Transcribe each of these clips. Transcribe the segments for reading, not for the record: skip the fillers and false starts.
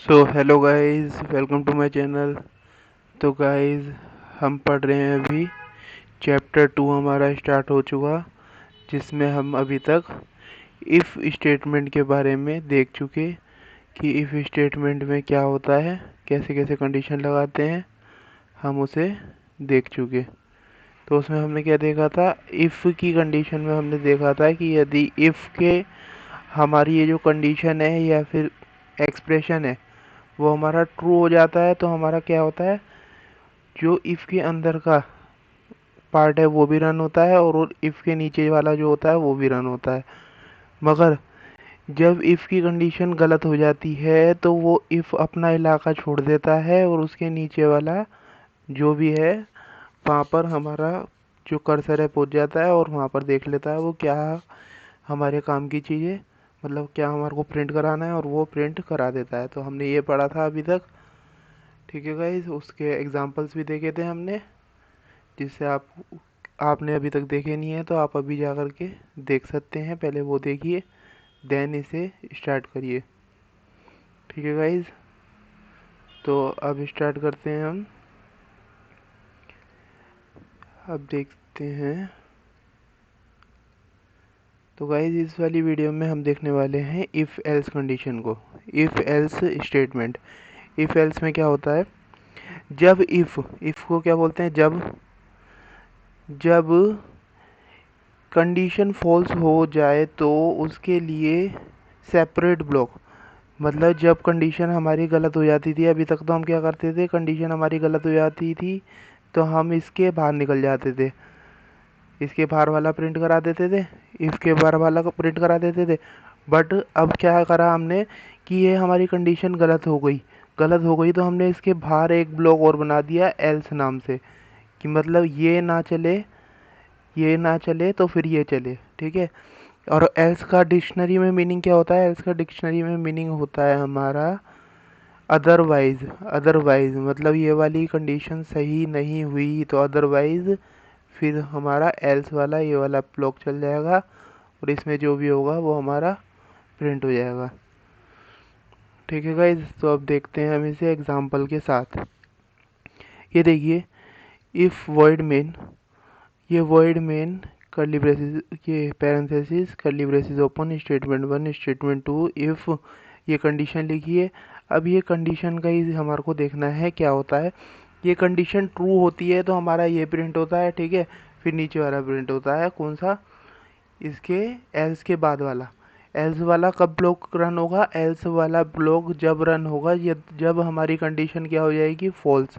So hello guys, welcome to my channel. तो guys, हम पढ़ रहे हैं अभी चैप्टर 2 हमारा स्टार्ट हो चुका, जिसमें हम अभी तक इफ़ स्टेटमेंट के बारे में देख चुके कि इफ़ स्टेटमेंट में क्या होता है, कैसे कैसे कंडीशन लगाते हैं, हम उसे देख चुके। तो उसमें हमने क्या देखा था, इफ़ की कंडीशन में हमने देखा था कि यदि इफ़ के हमारी ये जो कंडीशन है या फिर एक्सप्रेशन है वो हमारा ट्रू हो जाता है तो हमारा क्या होता है, जो इफ़ के अंदर का पार्ट है वो भी रन होता है और इफ़ के नीचे वाला जो होता है वो भी रन होता है। मगर जब इफ़ की कंडीशन गलत हो जाती है तो वो इफ़ अपना इलाका छोड़ देता है और उसके नीचे वाला जो भी है वहाँ पर हमारा जो कर्सर है पहुँच जाता है और वहाँ पर देख लेता है वो क्या हमारे काम की चीज़ है, मतलब क्या हमारे को प्रिंट कराना है, और वो प्रिंट करा देता है। तो हमने ये पढ़ा था अभी तक। ठीक है गाइस, उसके एग्जांपल्स भी देखे थे हमने, जिससे आपने अभी तक देखे नहीं है तो आप अभी जा कर के देख सकते हैं। पहले वो देखिए, देन इसे स्टार्ट करिए। ठीक है गाइस, तो अब स्टार्ट करते हैं हम। अब देखते हैं। तो गाइस, इस वाली वीडियो में हम देखने वाले हैं इफ़ एल्स कंडीशन को, if else statement. If else में क्या होता है, जब इफ़ को क्या बोलते हैं, जब जब कंडीशन फॉल्स हो जाए तो उसके लिए सेपरेट ब्लॉक, मतलब जब कंडीशन हमारी गलत हो जाती थी, अभी तक तो हम क्या करते थे, कंडीशन हमारी गलत हो जाती थी तो हम इसके बाहर निकल जाते थे, इसके बाहर वाला प्रिंट करा देते थे, इसके बाहर वाला को प्रिंट करा देते थे। बट अब क्या करा हमने कि ये हमारी कंडीशन गलत हो गई तो हमने इसके बाहर एक ब्लॉक और बना दिया एल्स नाम से, कि मतलब ये ना चले तो फिर ये चले। ठीक है। और एल्स का डिक्शनरी में मीनिंग क्या होता है, एल्स का डिक्शनरी में मीनिंग होता है हमारा अदरवाइज। अदरवाइज मतलब ये वाली कंडीशन सही नहीं हुई तो अदरवाइज फिर हमारा एल्स वाला ये वाला ब्लॉक चल जाएगा और इसमें जो भी होगा वो हमारा प्रिंट हो जाएगा। ठीक है गाइज, तो अब देखते हैं हम इसे एग्जांपल के साथ। ये देखिए, इफ वॉइड मेन, ये वॉइड मेन कर्ली ब्रेसेस, ये parenthesis curly braces open, statement 1 statement 2 if, ये कंडीशन लिखी है। अब ये कंडीशन का ही हमारे को देखना है क्या होता है। ये कंडीशन ट्रू होती है तो हमारा ये प्रिंट होता है। ठीक है। फिर नीचे वाला प्रिंट होता है, कौन सा, इसके एल्स के बाद वाला। एल्स वाला कब ब्लॉक रन होगा, एल्स वाला ब्लॉक जब रन होगा ये जब हमारी कंडीशन क्या हो जाएगी, फॉल्स।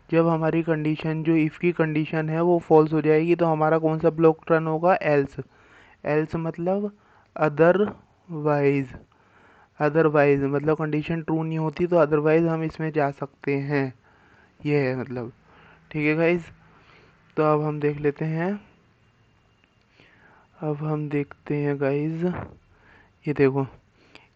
जब हमारी कंडीशन जो इफ़ की कंडीशन है वो फॉल्स हो जाएगी तो हमारा कौन सा ब्लॉक रन होगा, एल्स। एल्स मतलब अदरवाइज। अदरवाइज मतलब कंडीशन ट्रू नहीं होती तो अदरवाइज हम इसमें जा सकते हैं, ये है मतलब। ठीक है गाइज, तो अब हम देख लेते हैं। अब हम देखते हैं गाइज, ये देखो,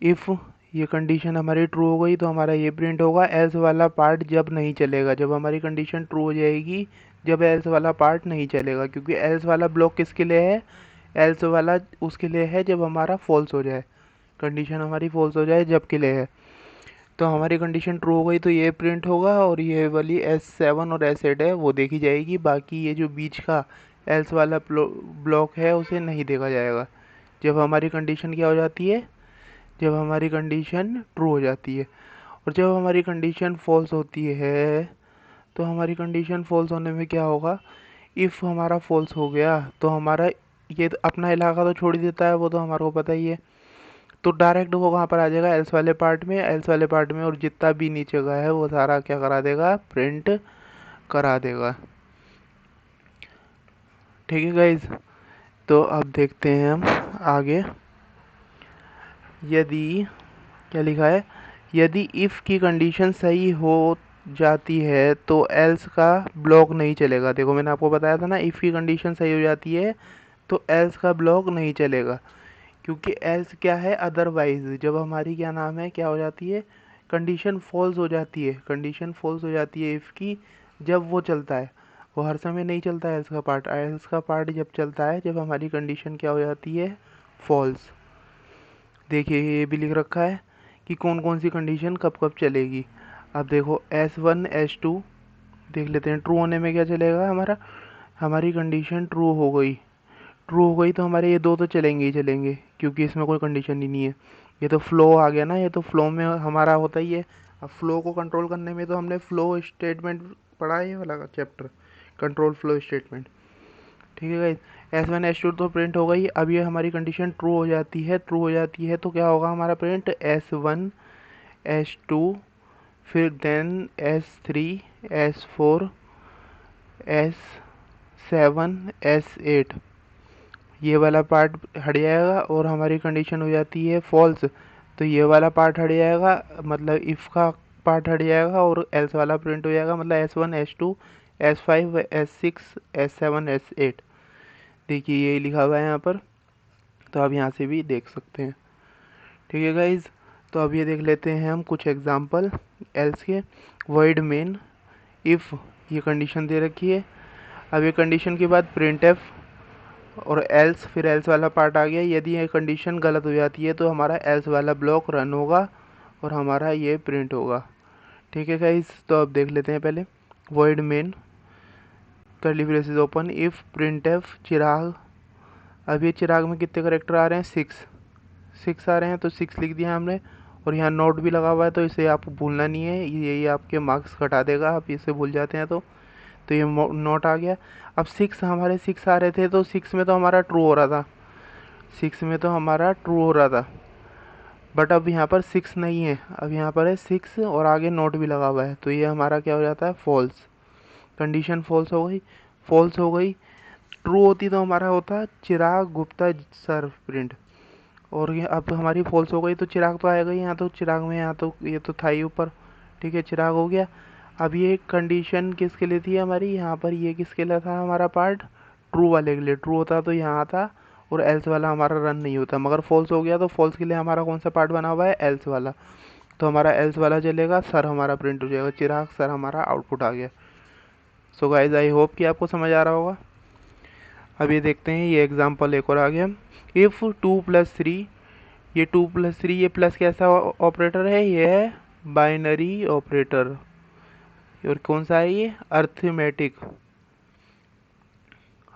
इफ़ ये कंडीशन हमारी ट्रू हो गई तो हमारा ये प्रिंट होगा, एल्स वाला पार्ट जब नहीं चलेगा, जब हमारी कंडीशन ट्रू हो जाएगी, जब एल्स वाला पार्ट नहीं चलेगा, क्योंकि एल्स वाला ब्लॉक किसके लिए है, एल्स वाला उसके लिए है जब हमारा फॉल्स हो जाए, कंडीशन हमारी फॉल्स हो जाए जब के लिए है। तो हमारी कंडीशन ट्रू हो गई तो ये प्रिंट होगा और ये वाली S7 और S8 है वो देखी जाएगी, बाकी ये जो बीच का एल्स वाला ब्लॉक है उसे नहीं देखा जाएगा। जब हमारी कंडीशन क्या हो जाती है, जब हमारी कंडीशन ट्रू हो जाती है। और जब हमारी कंडीशन फॉल्स होती है तो हमारी कंडीशन फॉल्स होने में क्या होगा, इफ़ हमारा फॉल्स हो गया तो हमारा ये तो अपना इलाका तो छोड़ ही देता है, वो तो हमारे को पता ही है। तो डायरेक्ट वो कहाँ पर आ जाएगा, एल्स वाले पार्ट में, एल्स वाले पार्ट में, और जितना भी नीचे का है वो सारा क्या करा देगा, प्रिंट करा देगा। ठीक है गाइज, तो अब देखते हैं हम आगे। यदि, क्या लिखा है, यदि इफ़ की कंडीशन सही हो जाती है तो एल्स का ब्लॉक नहीं चलेगा। देखो मैंने आपको बताया था ना, इफ़ की कंडीशन सही हो जाती है तो एल्स का ब्लॉक नहीं चलेगा, क्योंकि एल्स क्या है, अदरवाइज। जब हमारी क्या नाम है, क्या हो जाती है, कंडीशन फॉल्स हो जाती है, कंडीशन फॉल्स हो जाती है इफ़ की, जब वो चलता है, वो हर समय नहीं चलता है एल्स का पार्ट। एल्स का पार्ट जब चलता है जब हमारी कंडीशन क्या हो जाती है, फॉल्स। देखिए ये भी लिख रखा है कि कौन कौन सी कंडीशन कब कब चलेगी। अब देखो S1 S2 देख लेते हैं। ट्रू होने में क्या चलेगा हमारा, हमारी कंडीशन ट्रू हो गई। ट्रू हो गई तो हमारे ये दो तो चलेंगे ही चलेंगे, क्योंकि इसमें कोई कंडीशन ही नहीं है। ये तो फ्लो आ गया ना, ये तो फ्लो में हमारा होता ही है। अब फ्लो को कंट्रोल करने में तो हमने फ्लो स्टेटमेंट पढ़ा है, ये वाला चैप्टर, कंट्रोल फ्लो स्टेटमेंट। ठीक है गाइस, S1 S2 तो प्रिंट हो गई। अब ये हमारी कंडीशन ट्रू हो जाती है, ट्रू हो जाती है तो क्या होगा हमारा प्रिंट, S1 S2, फिर then S3 S4 S7 S8, ये वाला पार्ट हट जाएगा और हमारी कंडीशन हो जाती है फॉल्स। तो ये वाला पार्ट हट जाएगा, मतलब इफ़ का पार्ट हट जाएगा और एल्स वाला प्रिंट हो जाएगा, मतलब S1 S2 S5 S6 S7 S8। देखिए यही लिखा हुआ है यहाँ पर, तो आप यहाँ से भी देख सकते हैं। ठीक है गाइज, तो अब ये देख लेते हैं हम कुछ एग्जांपल एल्स के। वॉइड मेन इफ़, ये कंडीशन दे रखी है। अब ये कंडीशन के बाद प्रिंट एफ और एल्स, फिर एल्स वाला पार्ट आ गया। यदि ये कंडीशन गलत हो जाती है तो हमारा एल्स वाला ब्लॉक रन होगा और हमारा ये प्रिंट होगा। ठीक है गाइज, तो अब देख लेते हैं पहले। Void main curly braces open if print F Chirag. अब ये चिराग में कितने करेक्टर आ रहे हैं, 6 आ रहे हैं, तो 6 लिख दिया हमने। और यहाँ नोट भी लगा हुआ है, तो इसे आपको भूलना नहीं है, ये आपके मार्क्स घटा देगा आप इसे भूल जाते हैं तो ये नोट आ गया। अब 6 हमारे 6 आ रहे थे, तो 6 में तो हमारा ट्रू हो रहा था, 6 में तो हमारा ट्रू हो रहा था। बट अब यहाँ पर 6 नहीं है, अब यहाँ पर है 6 और आगे नोट भी लगा हुआ है, तो ये हमारा क्या हो जाता है, फॉल्स। कंडीशन फॉल्स हो गई, फॉल्स हो गई। ट्रू होती तो हमारा होता चिराग गुप्ता सर प्रिंट, और ये अब हमारी फॉल्स हो गई तो चिराग तो आएगा ही, यहाँ तो चिराग में, यहाँ तो ये तो था ही ऊपर। ठीक है, चिराग हो गया। अब ये कंडीशन किसके लिए थी हमारी, यहाँ पर ये किसके लिए था हमारा पार्ट, ट्रू वाले के लिए। ट्रू होता तो यहाँ था और एल्स वाला हमारा रन नहीं होता, मगर फॉल्स हो गया तो फॉल्स के लिए हमारा कौन सा पार्ट बना हुआ है, एल्स वाला। तो हमारा एल्स वाला चलेगा, सर हमारा प्रिंट हो जाएगा, चिराग सर हमारा आउटपुट आ गया। सो गाइज आई होप कि आपको समझ आ रहा होगा। अब ये देखते हैं, ये एग्जाम्पल एक और आ गया। इफ़ 2 + 3, ये 2 + 3, ये प्लस कैसा ऑपरेटर है, ये है बाइनरी ऑपरेटर। और कौन सा है ये, अर्थमेटिक,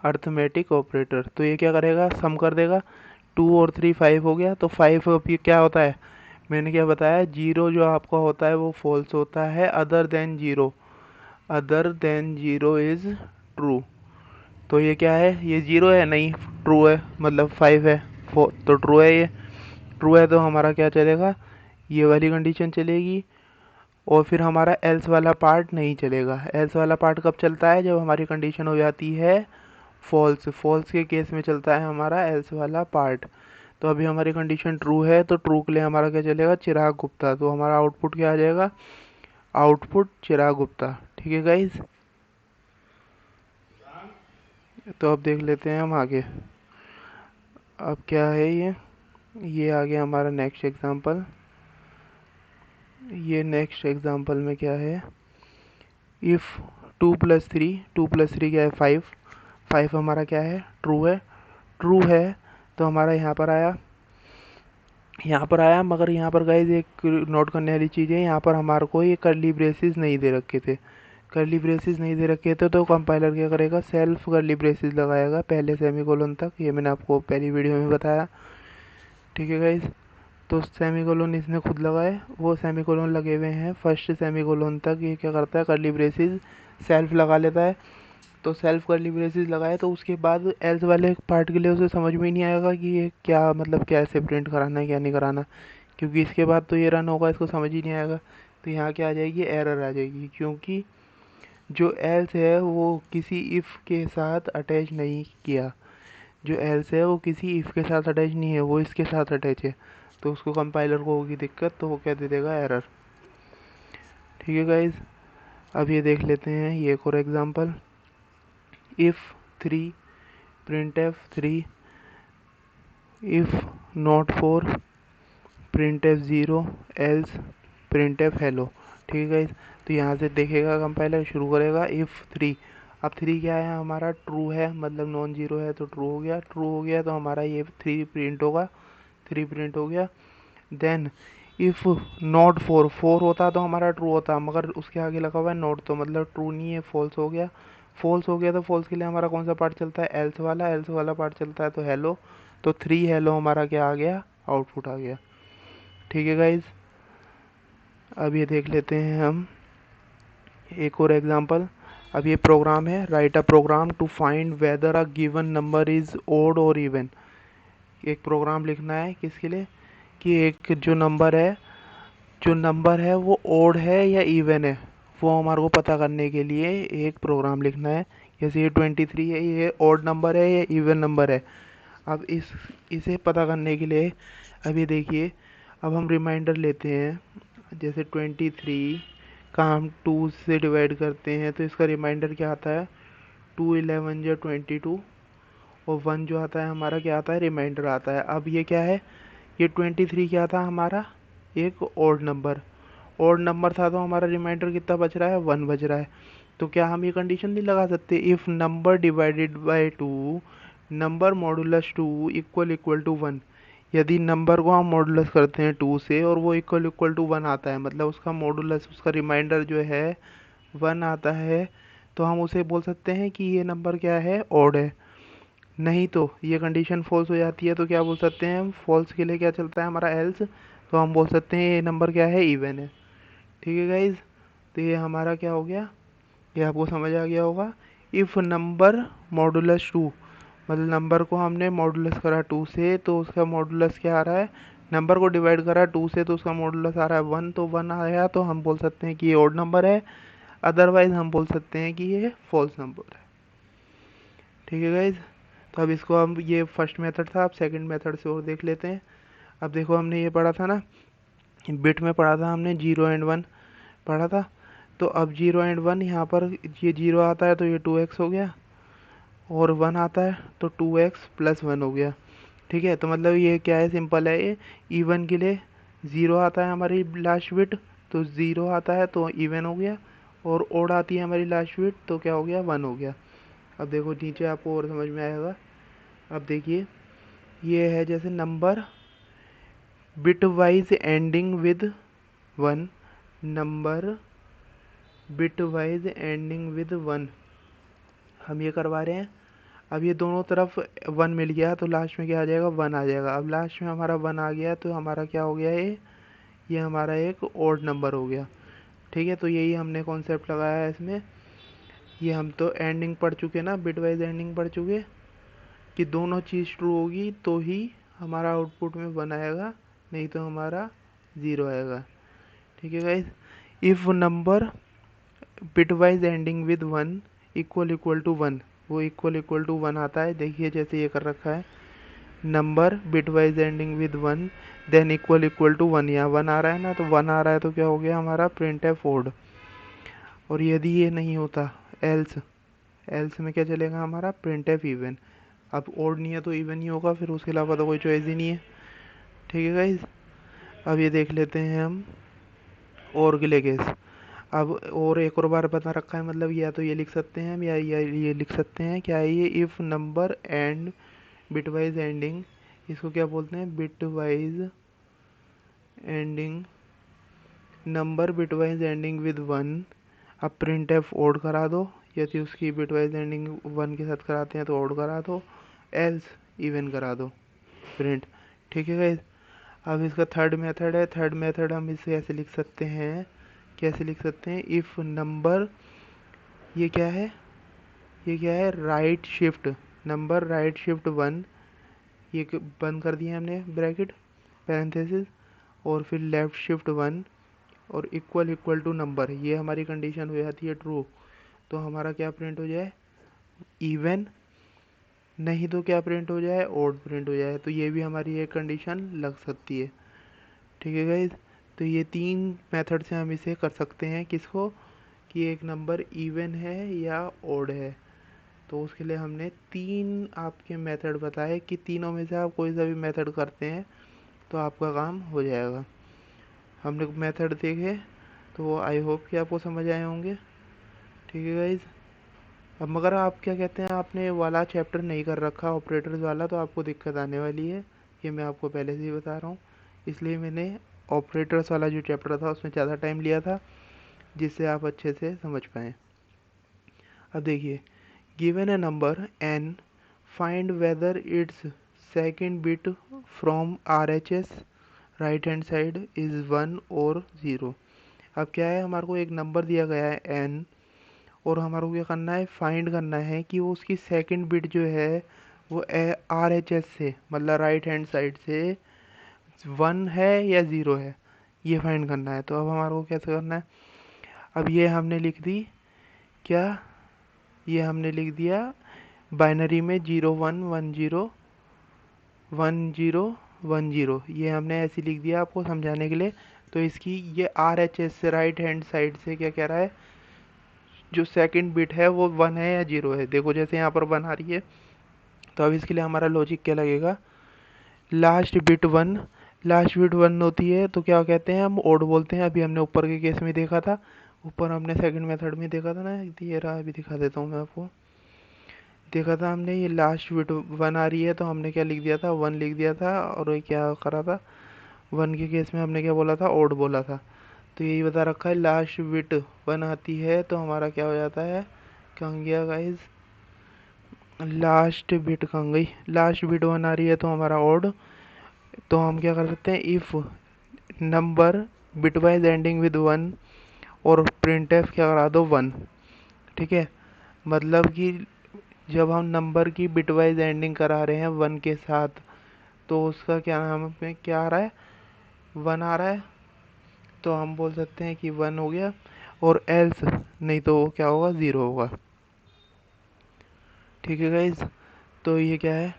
अर्थमेटिक ऑपरेटर। तो ये क्या करेगा, सम कर देगा। 2 और 3 5 हो गया, तो 5 अब ये क्या होता है, मैंने क्या बताया, 0 जो आपका होता है वो फॉल्स होता है, other than 0, other than 0 is true. तो ये क्या है, ये 0 है, नहीं ट्रू है, मतलब 5 है, तो ट्रू है, ये ट्रू है तो हमारा क्या चलेगा, ये वाली कंडीशन चलेगी। और फिर हमारा एल्स वाला पार्ट नहीं चलेगा। एल्स वाला पार्ट कब चलता है, जब हमारी कंडीशन हो जाती है फॉल्स, फॉल्स के केस में चलता है हमारा एल्स वाला पार्ट। तो अभी हमारी कंडीशन ट्रू है, तो ट्रू के लिए हमारा क्या चलेगा, चिराग गुप्ता। तो हमारा आउटपुट क्या आ जाएगा, आउटपुट चिराग गुप्ता। ठीक है गाइज, तो अब देख लेते हैं हम आगे। अब क्या है ये आ गया हमारा नेक्स्ट एग्जांपल। ये नेक्स्ट एग्जांपल में क्या है, इफ़ 2 + 3, 2 + 3 क्या है, 5, 5 हमारा क्या है, ट्रू है, ट्रू है तो हमारा यहाँ पर आया, यहाँ पर आया। मगर यहाँ पर गाइज एक नोट करने वाली चीज़ है, यहाँ पर हमारे को ये कर्ली ब्रेसेस नहीं दे रखे थे, कर्ली ब्रेसेस नहीं दे रखे थे, तो कंपाइलर क्या करेगा, सेल्फ कर्ली ब्रेसेस लगाएगा पहले सेमीकोलन तक। ये मैंने आपको पहली वीडियो में बताया। ठीक है गाइज, तो सेमीकोलन इसने खुद लगाए, वो सेमीकोलन लगे हुए हैं फर्स्ट सेमीकोलन तक। ये क्या करता है, कर्ली ब्रेसेस सेल्फ लगा लेता है। तो सेल्फ कर्ली ब्रेसेस लगाए तो उसके बाद एल्स वाले पार्ट के लिए उसे समझ में ही नहीं आएगा कि ये क्या, मतलब कैसे प्रिंट कराना है क्या नहीं कराना, क्योंकि इसके बाद तो ये रन होगा, इसको समझ ही नहीं आएगा। तो यहाँ क्या आ जाएगी, एरर आ जाएगी, क्योंकि जो एल्स है वो किसी इफ़ के साथ अटैच नहीं किया, जो एल्स है वो किसी इफ़ के साथ अटैच नहीं है, वो इसके साथ अटैच है। तो उसको कंपाइलर को होगी दिक्कत, तो वो क्या दे देगा, एरर। ठीक है गाइज, अब ये देख लेते हैं ये एक और example. If 3 printf 3, if not 4 printf 0, else printf hello। ठीक है गाइज, तो यहाँ से देखेगा कंपाइलर, शुरू करेगा इफ़ 3। अब 3 क्या है हमारा, ट्रू है, मतलब नॉन जीरो है, तो ट्रू हो गया, ट्रू हो गया तो हमारा ये 3 प्रिंट होगा, 3 प्रिंट हो गया। Then if not four, four होता तो हमारा ट्रू होता, मगर उसके आगे लगा हुआ है नॉट, तो मतलब ट्रू नहीं है, फॉल्स हो गया। फॉल्स हो गया तो फॉल्स के लिए हमारा कौन सा पार्ट चलता है, एल्स वाला, एल्स वाला पार्ट चलता है तो हेलो। तो 3 हेलो हमारा क्या आ गया, आउटपुट आ गया। ठीक है गाइज, अब ये देख लेते हैं हम एक और एग्जांपल। अब ये प्रोग्राम है, write a program to find whether a given number is odd और इवन। एक प्रोग्राम लिखना है किसके लिए, कि एक जो नंबर है वो ओड है या इवन है, वो हमारे को पता करने के लिए एक प्रोग्राम लिखना है। जैसे ये 23 है, ये ओड नंबर है या इवन नंबर है। अब इसे पता करने के लिए, अब ये देखिए, अब हम रिमाइंडर लेते हैं। जैसे 23 का हम 2 से डिवाइड करते हैं तो इसका रिमाइंडर क्या आता है, 2 11 जो 22, और 1 जो आता है हमारा क्या आता है, रिमाइंडर आता है। अब ये क्या है, ये 23 क्या था हमारा, एक ओड नंबर, ओड नंबर था तो हमारा रिमाइंडर कितना बच रहा है, 1 बच रहा है। तो क्या हम ये कंडीशन नहीं लगा सकते, if number divided by 2 number modulus 2 equal equal to 1। यदि नंबर को हम मॉडुलस करते हैं 2 से और वो इक्वल इक्वल टू 1 आता है, मतलब उसका मॉडुलस, उसका रिमाइंडर जो है 1 आता है, तो हम उसे बोल सकते हैं कि ये नंबर क्या है, ऑड है। नहीं तो ये कंडीशन फॉल्स हो जाती है तो क्या बोल सकते हैं हम, फॉल्स के लिए क्या चलता है हमारा, एल्स। तो हम बोल सकते हैं ये नंबर क्या है, इवन है। ठीक है गाइज, तो ये हमारा क्या हो गया, ये आपको समझ आ गया होगा। इफ़ नंबर मॉडुलस 2, मतलब नंबर को हमने मॉडुलस करा 2 से तो उसका मॉडुलस क्या आ रहा है, नंबर को डिवाइड करा 2 से तो उसका मॉडुलस आ रहा है 1, तो 1 आया तो हम बोल सकते हैं कि ये ऑड नंबर है। अदरवाइज हम बोल सकते हैं कि ये फॉल्स नंबर है। ठीक है गाइज, तो अब इसको हम, ये फर्स्ट मेथड था, अब सेकंड मेथड से और देख लेते हैं। अब देखो हमने ये पढ़ा था ना, बिट में पढ़ा था हमने, 0 और 1 पढ़ा था। तो अब 0 और 1 यहाँ पर, ये 0 आता है तो ये 2x हो गया, और 1 आता है तो 2x प्लस 1 हो गया। ठीक है, तो मतलब ये क्या है, सिंपल है ये। इवन के लिए 0 आता है हमारी लास्ट बिट, तो 0 आता है तो इवन हो गया, और ओड आती है हमारी लास्ट बिट तो क्या हो गया, 1 हो गया। अब देखो नीचे आपको और समझ में आएगा। अब देखिए, ये है जैसे number bit wise anding with 1, number bit wise anding with 1, हम ये करवा रहे हैं। अब ये दोनों तरफ 1 मिल गया तो लास्ट में क्या आ जाएगा, 1 आ जाएगा। अब लास्ट में हमारा 1 आ गया तो हमारा क्या हो गया, ये हमारा एक ओड नंबर हो गया। ठीक है, तो यही हमने कॉन्सेप्ट लगाया है इसमें। ये हम तो एंडिंग पढ़ चुके ना, बिट वाइज एंडिंग पढ़ चुके, कि दोनों चीज़ ट्रू होगी तो ही हमारा आउटपुट में 1 आएगा, नहीं तो हमारा 0 आएगा। ठीक है guys, if number bit wise anding with 1 equal equal to 1, वो इक्वल इक्वल टू 1 आता है। देखिए जैसे ये कर रखा है, number bit wise anding with 1 then equal equal to 1, यहाँ 1 आ रहा है ना, तो 1 आ रहा है तो क्या हो गया हमारा, प्रिंट एफ ओड। और यदि ये नहीं होता, एल्स, एल्स में क्या चलेगा हमारा, प्रिंट एफ इवन। अब ओड नहीं है तो इवन ही होगा, फिर उसके अलावा तो कोई चॉइस ही नहीं है। ठीक है गाइज, अब ये देख लेते हैं हम और के लिए केस। अब और एक और बार बता रखा है, मतलब या तो ये लिख सकते हैं हम, या ये लिख सकते हैं, क्या है ये, if number and bit wise ending, इसको क्या बोलते हैं, bit wise ending, number bit wise anding with 1। अब प्रिंट एफ ओड करा दो, यदि उसकी बिट वाइज एंडिंग 1 के साथ कराते हैं तो ओड करा दो, एल्स इवन करा दो, प्रिंट। ठीक है गाइस, अब इसका थर्ड मेथड है। थर्ड मेथड हम इसे ऐसे लिख सकते हैं, कैसे लिख सकते हैं, इफ़ नंबर, ये क्या है, ये क्या है, right shift, number right shift 1, ये बंद कर दिया हमने ब्रैकेट पैरेंथेसिस, और फिर लेफ्ट शिफ्ट 1 और इक्वल इक्वल टू नंबर, ये हमारी कंडीशन हो जाती है ट्रू, तो हमारा क्या प्रिंट हो जाए, इवन। नहीं तो क्या प्रिंट हो जाए, ओड प्रिंट हो जाए। तो ये भी हमारी एक कंडीशन लग सकती है। ठीक है गाइज, तो ये 3 मेथड से हम इसे कर सकते हैं, किसको, कि एक नंबर इवन है या ओड है। तो उसके लिए हमने 3 आपके मेथड बताए, कि तीनों में से आप कोई सा भी मेथड करते हैं तो आपका काम हो जाएगा। हमने मेथड देखे तो आई होप कि आपको समझ आए होंगे। ठीक है गाइज, अब मगर आप क्या कहते हैं, आपने ये वाला चैप्टर नहीं कर रखा ऑपरेटर्स वाला, तो आपको दिक्कत आने वाली है, ये मैं आपको पहले से ही बता रहा हूँ। इसलिए मैंने ऑपरेटर्स वाला जो चैप्टर था उसमें ज़्यादा टाइम लिया था, जिससे आप अच्छे से समझ पाएँ। अब देखिए, given A number n, find whether it's second bit from RHS right hand side is 1 और 0। अब क्या है, हमारे को एक नंबर दिया गया है n, और हमारे को क्या करना है, फाइंड करना है कि वो उसकी सेकंड बिट जो है वो RHS से, मतलब राइट हैंड साइड से 1 है या 0 है, ये फाइंड करना है। तो अब हमारे को कैसे करना है, अब ये हमने लिख दी क्या, ये हमने लिख दिया बाइनरी में 0 1 1 0 1 0 1 0, ये हमने ऐसे लिख दिया आपको समझाने के लिए। तो इसकी ये RHS से राइट हैंड साइड से क्या कह रहा है, जो सेकंड बिट है वो 1 है या 0 है। देखो जैसे यहाँ पर 1 आ रही है, तो अब इसके लिए हमारा लॉजिक क्या लगेगा, लास्ट बिट 1, लास्ट बिट 1 होती है तो क्या कहते हैं, हम ओड बोलते हैं। अभी हमने ऊपर के केस में देखा था, ऊपर हमने सेकंड मेथड में देखा था ना, ये रहा, अभी दिखा देता हूँ मैं आपको। देखा था हमने, ये लास्ट बिट 1 आ रही है तो हमने क्या लिख दिया था, 1 लिख दिया था, और ये क्या करा था, 1 के केस में हमने क्या बोला था, ओड बोला था। तो यही बता रखा है, लास्ट बिट 1 आती है तो हमारा क्या हो जाता है, कहाँ गया गाइज, लास्ट बिट कहाँ गई, लास्ट बिट 1 आ रही है तो हमारा ओड। तो हम क्या कर सकते हैं, if number bitwise ending with 1, और प्रिंट एफ क्या करा दो 1। ठीक है, मतलब कि जब हम नंबर की बिटवाइज एंडिंग करा रहे हैं 1 के साथ, तो उसका क्या नाम है, क्या आ रहा है, 1 आ रहा है, तो हम बोल सकते हैं कि 1 हो गया, और एल्स नहीं तो वो क्या होगा, 0 होगा। ठीक है गाइज, तो ये क्या है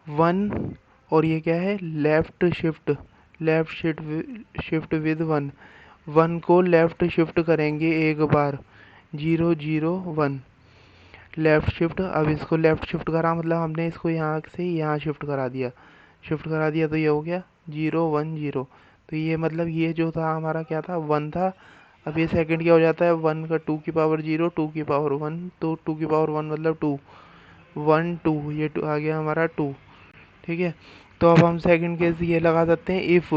1, और ये क्या है, left shift, left shift with 1, 1 को लेफ्ट शिफ्ट करेंगे एक बार, 0 0 1 लेफ्ट शिफ्ट। अब इसको लेफ्ट शिफ्ट करा, मतलब हमने इसको यहाँ से यहाँ शिफ्ट करा दिया, शिफ्ट करा दिया, तो ये हो गया 0 1 0। तो ये मतलब ये जो था हमारा क्या था, 1 था। अब ये सेकंड क्या हो जाता है, 1 का 2 की पावर 0, 2 की पावर 1, तो 2 की पावर 1 मतलब 2, 1 2, ये आ गया हमारा 2। ठीक है, तो अब हम सेकंड केस ये लगा सकते हैं, if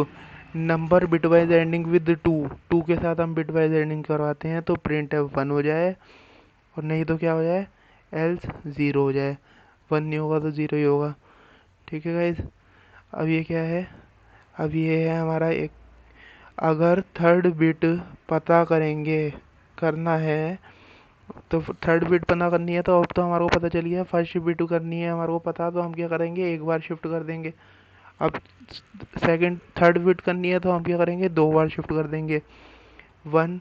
number bitwise ending with 2, 2 के साथ हम बिटवाइज एंडिंग करवाते हैं तो प्रिंट एफ 1 हो जाए, और नहीं तो क्या हो जाए, एल्स 0 हो जाए। 1 नहीं होगा तो 0 ही होगा। ठीक है गाइज, अब ये क्या है, अब ये है हमारा एक, अगर थर्ड बिट पता करेंगे, करना है, तो थर्ड बिट पता करनी है, तो अब तो हमारे को पता चल गया, फर्स्ट बिट करनी है हमारे को पता, तो हम क्या करेंगे, एक बार शिफ्ट कर देंगे। अब सेकंड थर्ड बिट करनी है तो हम क्या करेंगे, 2 बार शिफ्ट कर देंगे। 1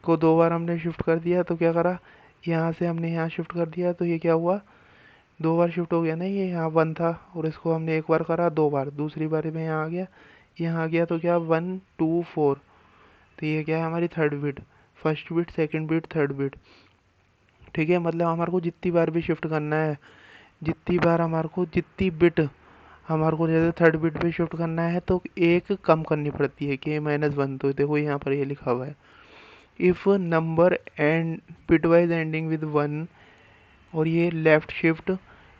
को 2 बार हमने शिफ्ट कर दिया तो क्या करा, यहाँ से हमने यहाँ शिफ्ट कर दिया, तो ये क्या हुआ, 2 बार शिफ्ट हो गया ना, ये यहाँ 1 था और इसको हमने एक बार करा, 2 बार, दूसरी बार में यहाँ आ गया, यहाँ आ गया, तो क्या 1 2 4, तो ये क्या है हमारी third bit, first bit second bit third bit. ठीक है, मतलब हमारे को जितनी बार भी शिफ्ट करना है, जितनी बार हमारे को, जितनी बिट हमारे को जैसे थर्ड बिट पे शिफ्ट करना है तो एक कम करनी पड़ती है, k-1। तो देखो यहाँ पर ये लिखा हुआ है, if number and bitwise ending with 1, और ये लेफ्ट शिफ्ट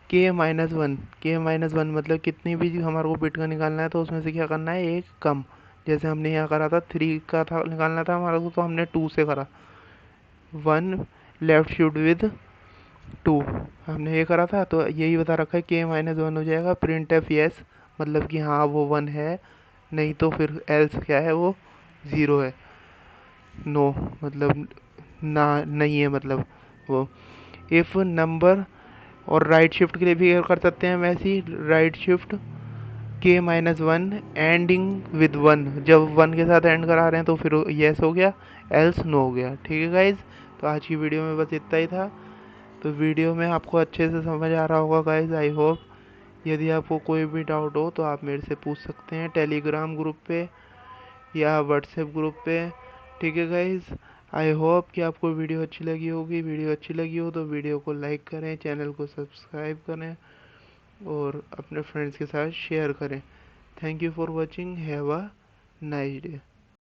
k-1, k-1 मतलब कितनी भी हमारे को बिट का निकालना है तो उसमें से क्या करना है, एक कम। जैसे हमने यहाँ करा था 3 का था निकालना था हमारे को, तो हमने 2 से करा, 1 लेफ्ट शिफ्ट विद 2 हमने ये करा था, तो यही बता रखा है k-1 हो जाएगा, प्रिंट एफ यस, मतलब कि हाँ वो 1 है, नहीं तो फिर एल्स क्या है, वो 0 है, नो मतलब ना, नहीं है मतलब वो। इफ़ नंबर, और राइट शिफ्ट के लिए भी कर सकते हैं वैसे ही, right shift k-1 ending with 1, जब 1 के साथ एंड करा रहे हैं तो फिर यस हो गया, एल्स नो हो गया। ठीक है गाइज, तो आज की वीडियो में बस इतना ही था। तो वीडियो में आपको अच्छे से समझ आ रहा होगा गाइज, आई होप। यदि आपको कोई भी डाउट हो तो आप मेरे से पूछ सकते हैं टेलीग्राम ग्रुप पे या व्हाट्सएप ग्रुप पे। ठीक है गाइज, आई होप कि आपको वीडियो अच्छी लगी होगी। वीडियो अच्छी लगी हो तो वीडियो को लाइक करें, चैनल को सब्सक्राइब करें और अपने फ्रेंड्स के साथ शेयर करें। Thank you for watching, have a nice day.